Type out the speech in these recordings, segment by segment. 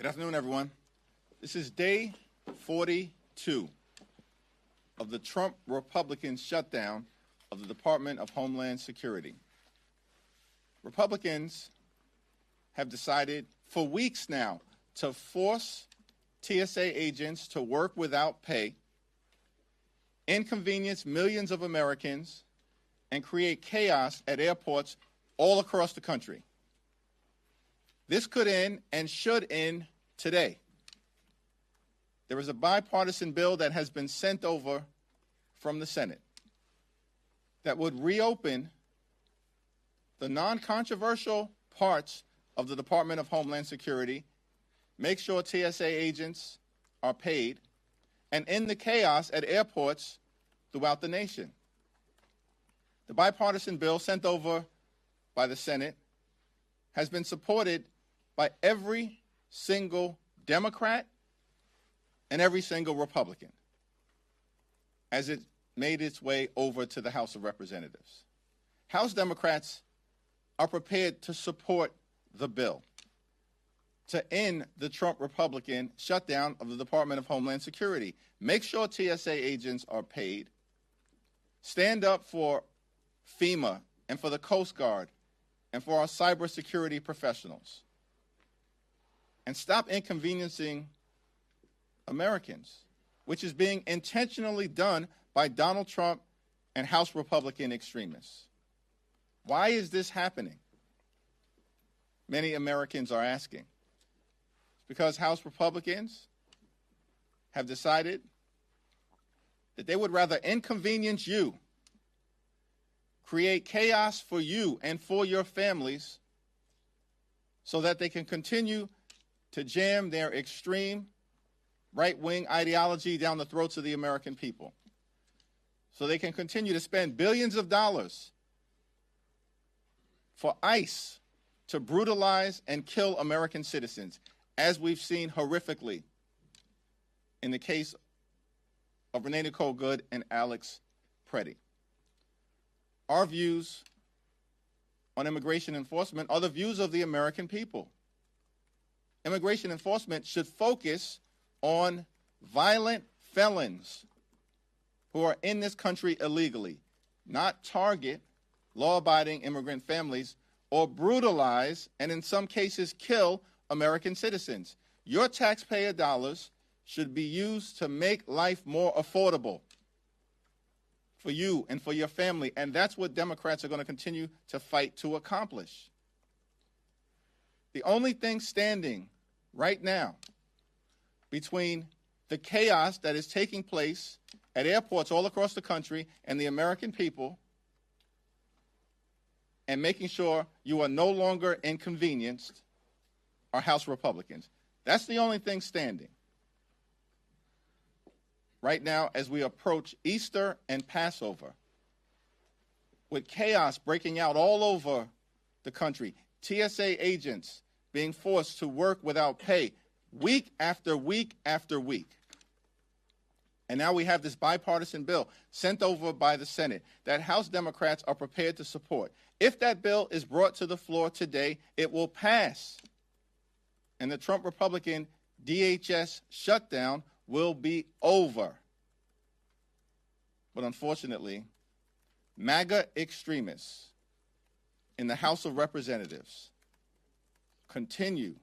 Good afternoon, everyone. This is day 42 of the Trump Republican shutdown of the Department of Homeland Security. Republicans have decided for weeks now to force TSA agents to work without pay, inconvenience millions of Americans, and create chaos at airports all across the country. This could end and should end today. There is a bipartisan bill that has been sent over from the Senate that would reopen the non-controversial parts of the Department of Homeland Security, make sure TSA agents are paid, and end the chaos at airports throughout the nation. The bipartisan bill sent over by the Senate has been supported by every single Democrat and every single Republican as it made its way over to the House of Representatives. House Democrats are prepared to support the bill to end the Trump Republican shutdown of the Department of Homeland Security. Make sure TSA agents are paid. Stand up for FEMA and for the Coast Guard and for our cybersecurity professionals. And stop inconveniencing Americans, which is being intentionally done by Donald Trump and House Republican extremists. Why is this happening? Many Americans are asking. It's because House Republicans have decided that they would rather inconvenience you, create chaos for you and for your families, so that they can continue to jam their extreme right-wing ideology down the throats of the American people. So they can continue to spend billions of dollars for ICE to brutalize and kill American citizens, as we've seen horrifically in the case of Renee Nicole Good and Alex Preddy. Our views on immigration enforcement are the views of the American people. Immigration enforcement should focus on violent felons who are in this country illegally, not target law-abiding immigrant families or brutalize and in some cases kill American citizens. Your taxpayer dollars should be used to make life more affordable for you and for your family, and that's what Democrats are going to continue to fight to accomplish. The only thing standing right now between the chaos that is taking place at airports all across the country and the American people and making sure you are no longer inconvenienced are House Republicans. That's the only thing standing. Right now, as we approach Easter and Passover, with chaos breaking out all over the country, TSA agents being forced to work without pay week after week after week. And now we have this bipartisan bill sent over by the Senate that House Democrats are prepared to support. If that bill is brought to the floor today, it will pass. And the Trump Republican DHS shutdown will be over. But unfortunately, MAGA extremists in the House of Representatives continue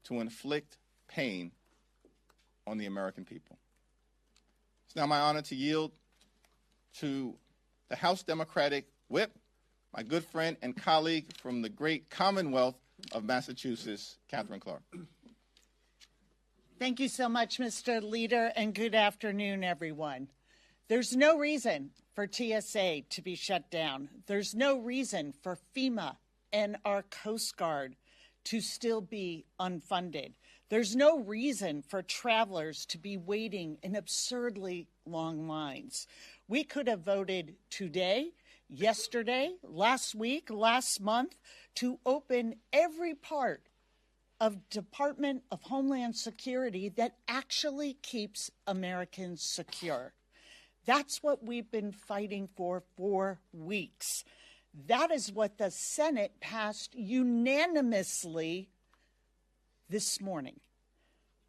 to inflict pain on the American people. It's now my honor to yield to the House Democratic Whip, my good friend and colleague from the great Commonwealth of Massachusetts, Katherine Clark. Thank you so much, Mr. Leader, and good afternoon, everyone. There's no reason for TSA to be shut down. There's no reason for FEMA and our Coast Guard to still be unfunded. There's no reason for travelers to be waiting in absurdly long lines. We could have voted today, yesterday, last week, last month, to open every part of Department of Homeland Security that actually keeps Americans secure. That's what we've been fighting for weeks. That is what the Senate passed unanimously this morning.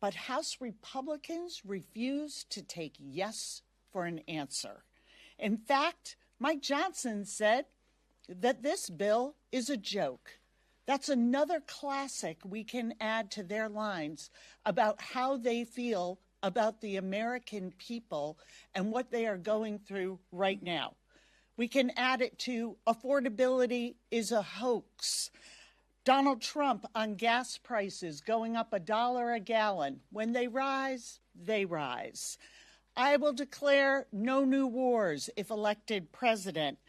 But House Republicans refuse to take yes for an answer. In fact, Mike Johnson said that this bill is a joke. That's another classic we can add to their lines about how they feel about the American people and what they are going through right now. We can add it to affordability is a hoax. Donald Trump on gas prices going up $1 a gallon. When they rise, they rise. I will declare no new wars if elected president.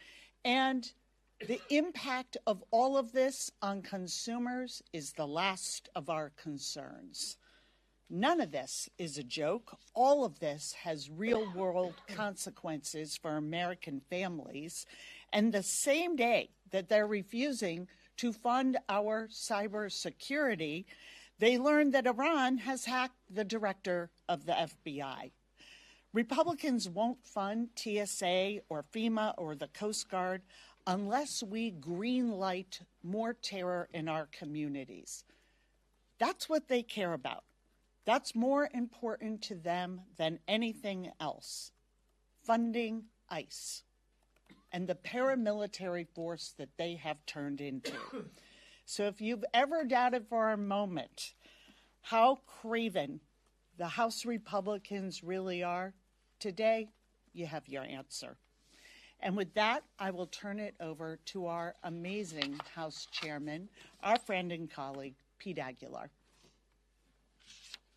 And the impact of all of this on consumers is the last of our concerns. None of this is a joke. All of this has real-world consequences for American families. And the same day that they're refusing to fund our cybersecurity, they learned that Iran has hacked the director of the FBI. Republicans won't fund TSA or FEMA or the Coast Guard unless we greenlight more terror in our communities. That's what they care about. That's more important to them than anything else. Funding ICE and the paramilitary force that they have turned into. So if you've ever doubted for a moment how craven the House Republicans really are, today you have your answer. And with that, I will turn it over to our amazing House Chairman, our friend and colleague, Pete Aguilar.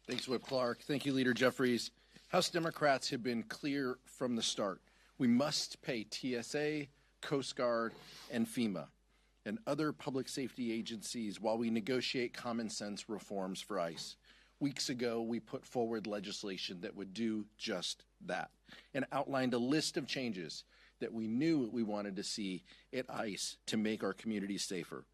Thanks, Whip Clark. Thank you, Leader Jeffries. House Democrats have been clear from the start. We must pay TSA, Coast Guard, and FEMA and other public safety agencies while we negotiate common sense reforms for ICE. Weeks ago, we put forward legislation that would do just that and outlined a list of changes that we knew we wanted to see at ICE to make our communities safer.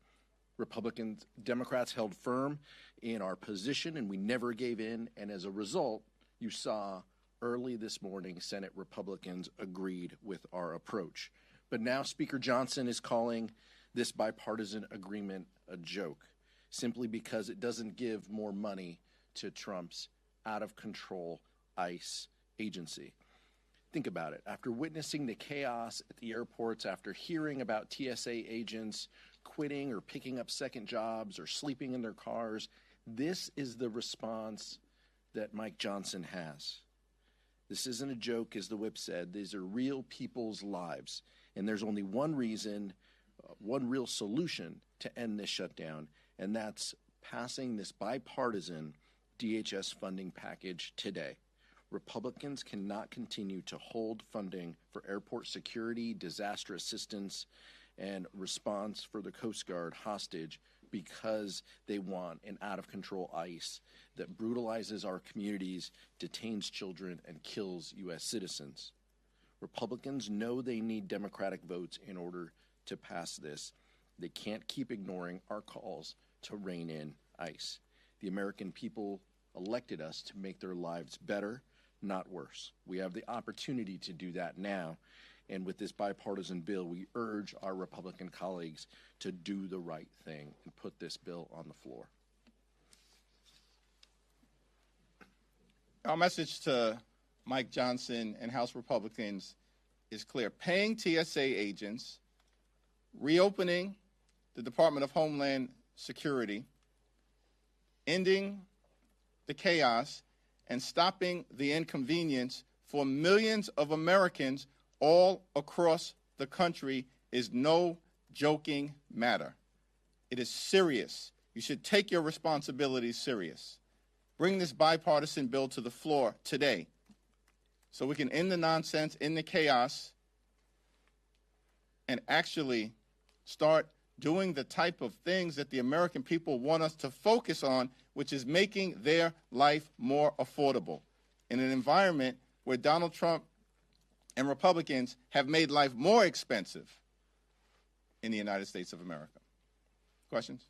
Republicans, Democrats held firm in our position, and we never gave in. And as a result, you saw early this morning, Senate Republicans agreed with our approach. But now Speaker Johnson is calling this bipartisan agreement a joke, simply because it doesn't give more money to Trump's out-of-control ICE agency. Think about it. After witnessing the chaos at the airports, after hearing about TSA agents quitting or picking up second jobs or sleeping in their cars, this is the response that Mike Johnson has. This isn't a joke, as the whip said. These are real people's lives. And there's only one reason, one real solution to end this shutdown, and that's passing this bipartisan DHS funding package today. Republicans cannot continue to hold funding for airport security, disaster assistance, and response for the Coast Guard hostage because they want an out-of-control ICE that brutalizes our communities, detains children, and kills U.S. citizens. Republicans know they need Democratic votes in order to pass this. They can't keep ignoring our calls to rein in ICE. The American people elected us to make their lives better, not worse. We have the opportunity to do that now. And with this bipartisan bill, we urge our Republican colleagues to do the right thing and put this bill on the floor. Our message to Mike Johnson and House Republicans is clear. Paying TSA agents, reopening the Department of Homeland Security, ending the chaos, and stopping the inconvenience for millions of Americans all across the country is no joking matter. It is serious. You should take your responsibilities serious. Bring this bipartisan bill to the floor today so we can end the nonsense, end the chaos, and actually start doing the type of things that the American people want us to focus on, which is making their life more affordable in an environment where Donald Trump and Republicans have made life more expensive in the United States of America. Questions?